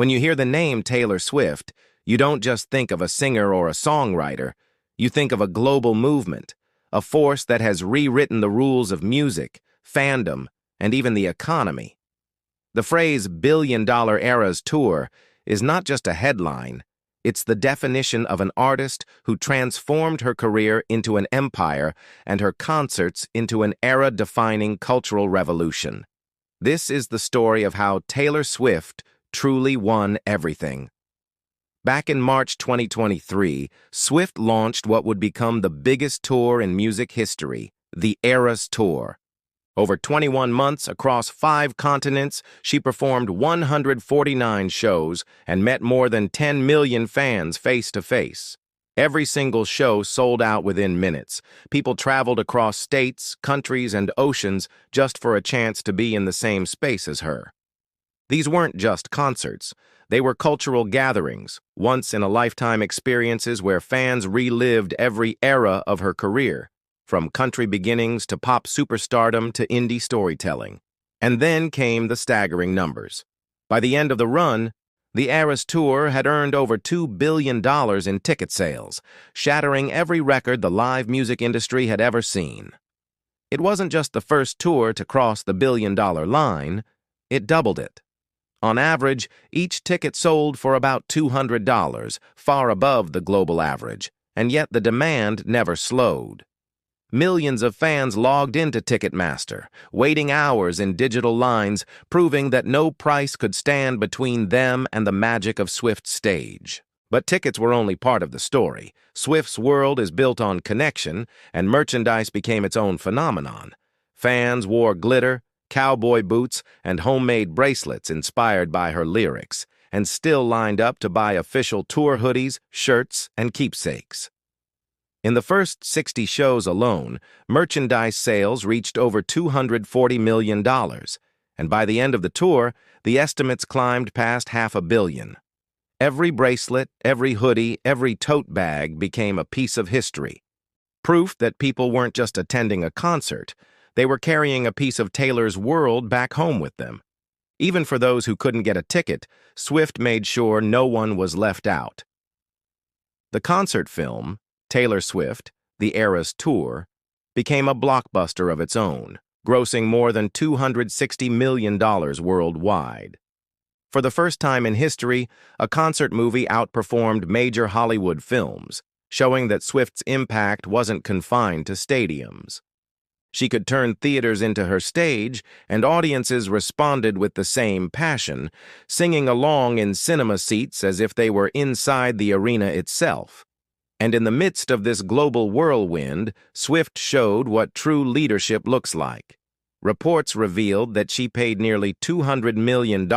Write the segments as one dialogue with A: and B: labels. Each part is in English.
A: When you hear the name Taylor Swift, you don't just think of a singer or a songwriter. You think of a global movement, a force that has rewritten the rules of music, fandom, and even the economy. The phrase billion-dollar eras tour is not just a headline. It's the definition of an artist who transformed her career into an empire and her concerts into an era-defining cultural revolution. This is the story of how Taylor Swift truly won everything. Back in March 2023, Swift launched what would become the biggest tour in music history, the Eras Tour. Over 21 months across 5 continents, she performed 149 shows and met more than 10 million fans face-to-face. Every single show sold out within minutes. People traveled across states, countries, and oceans just for a chance to be in the same space as her. These weren't just concerts. They were cultural gatherings, once-in-a-lifetime experiences where fans relived every era of her career, from country beginnings to pop superstardom to indie storytelling. And then came the staggering numbers. By the end of the run, the Eras Tour had earned over $2 billion in ticket sales, shattering every record the live music industry had ever seen. It wasn't just the first tour to cross the billion-dollar line, it doubled it. On average, each ticket sold for about $200, far above the global average, and yet the demand never slowed. Millions of fans logged into Ticketmaster, waiting hours in digital lines, proving that no price could stand between them and the magic of Swift's stage. But tickets were only part of the story. Swift's world is built on connection, and merchandise became its own phenomenon. Fans wore glitter, cowboy boots, and homemade bracelets inspired by her lyrics, and still lined up to buy official tour hoodies, shirts, and keepsakes. In the first 60 shows alone, merchandise sales reached over $240 million, and by the end of the tour, the estimates climbed past $500 million. Every bracelet, every hoodie, every tote bag became a piece of history. Proof that people weren't just attending a concert, they were carrying a piece of Taylor's world back home with them. Even for those who couldn't get a ticket, Swift made sure no one was left out. The concert film, Taylor Swift, The Eras Tour, became a blockbuster of its own, grossing more than $260 million worldwide. For the first time in history, a concert movie outperformed major Hollywood films, showing that Swift's impact wasn't confined to stadiums. She could turn theaters into her stage, and audiences responded with the same passion, singing along in cinema seats as if they were inside the arena itself. And in the midst of this global whirlwind, Swift showed what true leadership looks like. Reports revealed that she paid nearly $200 million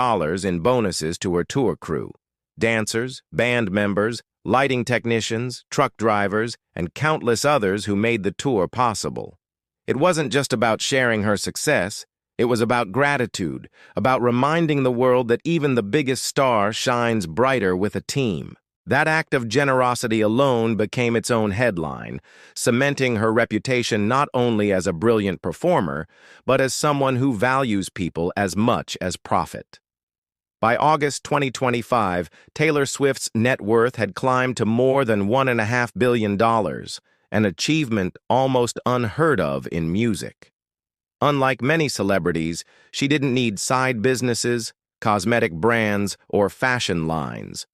A: in bonuses to her tour crew. Dancers, band members, lighting technicians, truck drivers, and countless others who made the tour possible. It wasn't just about sharing her success. It was about gratitude, about reminding the world that even the biggest star shines brighter with a team. That act of generosity alone became its own headline, cementing her reputation not only as a brilliant performer, but as someone who values people as much as profit. By August 2025, Taylor Swift's net worth had climbed to more than $1.5 billion, an achievement almost unheard of in music. Unlike many celebrities, she didn't need side businesses, cosmetic brands, or fashion lines.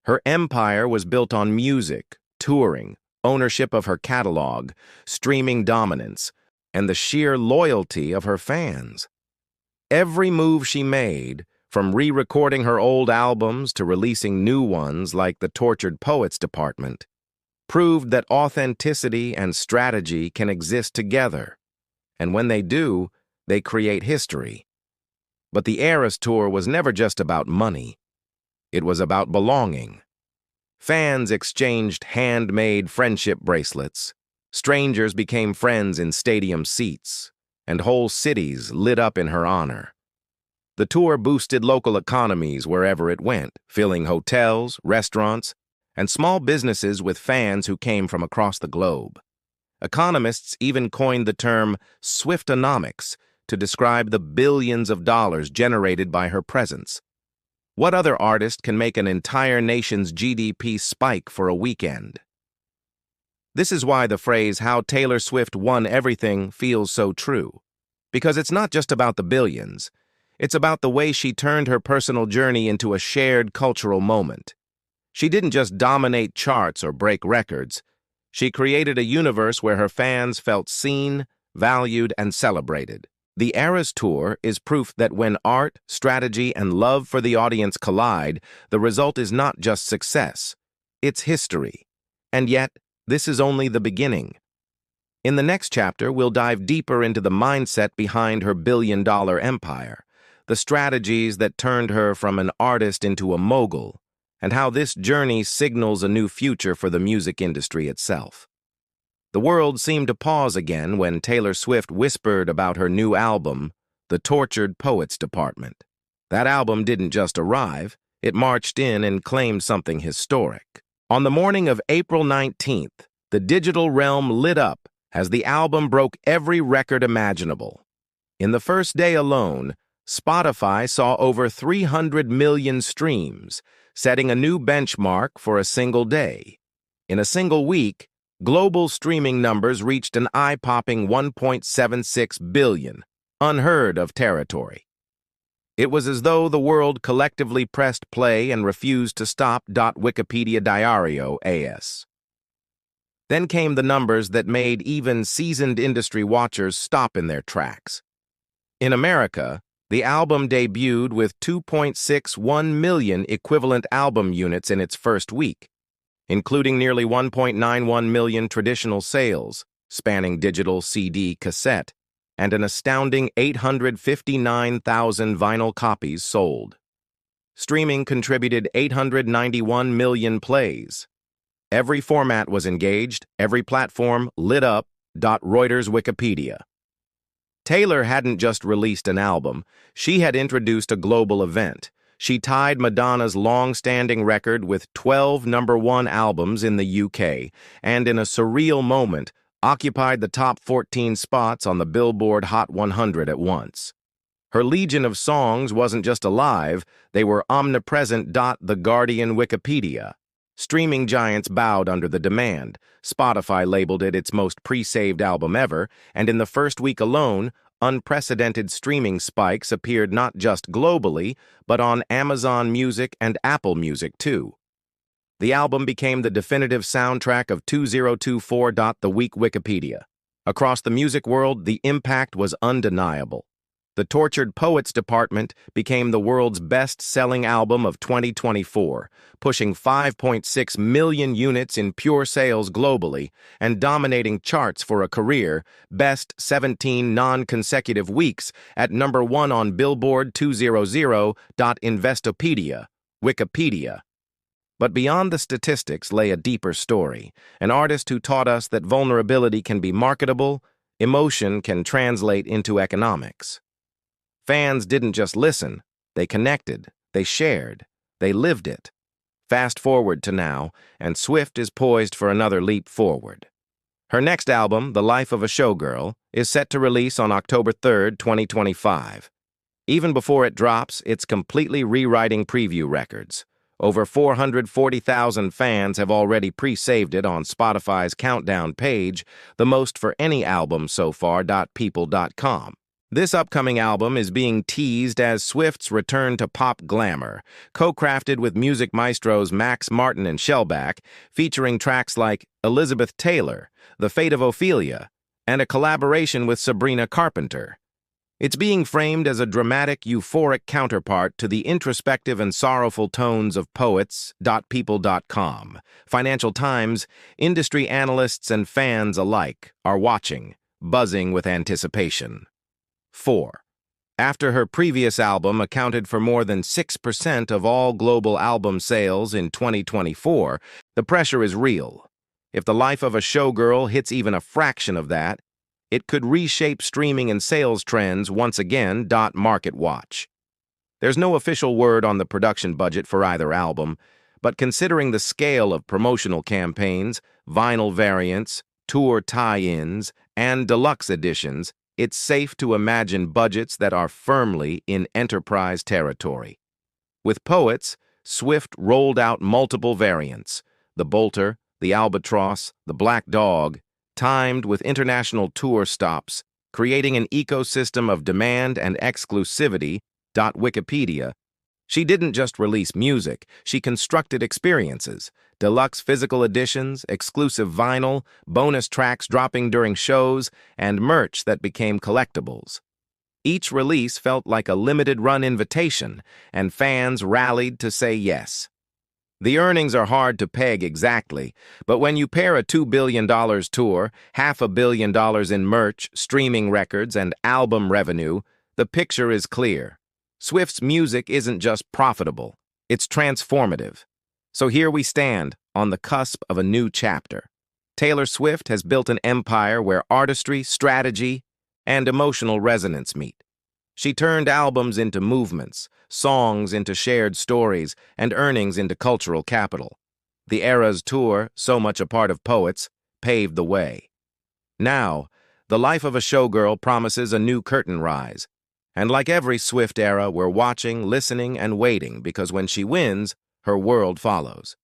A: Her empire was built on music, touring, ownership of her catalog, streaming dominance, and the sheer loyalty of her fans. Every move she made, from re-recording her old albums to releasing new ones like the Tortured Poets Department, proved that authenticity and strategy can exist together. And when they do, they create history. But the Eras Tour was never just about money. It was about belonging. Fans exchanged handmade friendship bracelets. Strangers became friends in stadium seats, and whole cities lit up in her honor. The tour boosted local economies wherever it went, filling hotels, restaurants, and small businesses with fans who came from across the globe. Economists even coined the term swiftonomics to describe the billions of dollars generated by her presence. What other artist can make an entire nation's GDP spike for a weekend? This is why the phrase, "how Taylor Swift won everything," feels so true. Because it's not just about the billions. It's about the way she turned her personal journey into a shared cultural moment. She didn't just dominate charts or break records. She created a universe where her fans felt seen, valued, and celebrated. The Eras Tour is proof that when art, strategy, and love for the audience collide, the result is not just success. It's history. And yet, this is only the beginning. In the next chapter, we'll dive deeper into the mindset behind her billion-dollar empire, the strategies that turned her from an artist into a mogul, and how this journey signals a new future for the music industry itself. The world seemed to pause again when Taylor Swift whispered about her new album, The Tortured Poets Department. That album didn't just arrive, it marched in and claimed something historic. On the morning of April 19th, the digital realm lit up as the album broke every record imaginable. In the first day alone, Spotify saw over 300 million streams, setting a new benchmark for a single day. In a single week, global streaming numbers reached an eye-popping 1.76 billion, unheard of territory. It was as though the world collectively pressed play and refused to stop. Wikipedia Diario AS. Then came the numbers that made even seasoned industry watchers stop in their tracks. In America, the album debuted with 2.61 million equivalent album units in its first week, including nearly 1.91 million traditional sales, spanning digital, CD, cassette, and an astounding 859,000 vinyl copies sold. Streaming contributed 891 million plays. Every format was engaged, every platform lit up. Reuters Wikipedia. Taylor hadn't just released an album, she had introduced a global event. She tied Madonna's long-standing record with 12 #1 albums in the UK, and in a surreal moment, occupied the top 14 spots on the Billboard Hot 100 at once. Her legion of songs wasn't just alive, they were omnipresent. The Guardian Wikipedia. Streaming giants bowed under the demand. Spotify labeled it its most pre-saved album ever, and in the first week alone, unprecedented streaming spikes appeared not just globally, but on Amazon Music and Apple Music too. The album became the definitive soundtrack of 2024. The Week Wikipedia. Across the music world, the impact was undeniable. The Tortured Poets Department became the world's best-selling album of 2024, pushing 5.6 million units in pure sales globally and dominating charts for a career, best 17 non-consecutive weeks at #1 on Billboard 200. Investopedia, Wikipedia. But beyond the statistics lay a deeper story, an artist who taught us that vulnerability can be marketable, emotion can translate into economics. Fans didn't just listen, they connected, they shared, they lived it. Fast forward to now, and Swift is poised for another leap forward. Her next album, The Life of a Showgirl, is set to release on October 3rd, 2025. Even before it drops, it's completely rewriting preview records. Over 440,000 fans have already pre-saved it on Spotify's countdown page, the most for any album so far. People.com. This upcoming album is being teased as Swift's return to pop glamour, co-crafted with music maestros Max Martin and Shellback, featuring tracks like Elizabeth Taylor, The Fate of Ophelia, and a collaboration with Sabrina Carpenter. It's being framed as a dramatic, euphoric counterpart to the introspective and sorrowful tones of Poets. People.com. Financial Times, industry analysts and fans alike are watching, buzzing with anticipation. 4. After her previous album accounted for more than 6% of all global album sales in 2024, the pressure is real. If The Life of a Showgirl hits even a fraction of that, it could reshape streaming and sales trends once again. Market Watch. There's no official word on the production budget for either album, but considering the scale of promotional campaigns, vinyl variants, tour tie-ins, and deluxe editions, it's safe to imagine budgets that are firmly in enterprise territory. With Poets, Swift rolled out multiple variants: the Bolter, the Albatross, the Black Dog, timed with international tour stops, creating an ecosystem of demand and exclusivity. Wikipedia. She didn't just release music, she constructed experiences: deluxe physical editions, exclusive vinyl, bonus tracks dropping during shows, and merch that became collectibles. Each release felt like a limited-run invitation, and fans rallied to say yes. The earnings are hard to peg exactly, but when you pair a $2 billion tour, $500 million in merch, streaming records, and album revenue, the picture is clear. Swift's music isn't just profitable, it's transformative. So here we stand, on the cusp of a new chapter. Taylor Swift has built an empire where artistry, strategy, and emotional resonance meet. She turned albums into movements, songs into shared stories, and earnings into cultural capital. The Eras Tour, so much a part of Poets, paved the way. Now, the life of a showgirl promises a new curtain rise. And like every Swift era, we're watching, listening, and waiting, because when she wins, her world follows.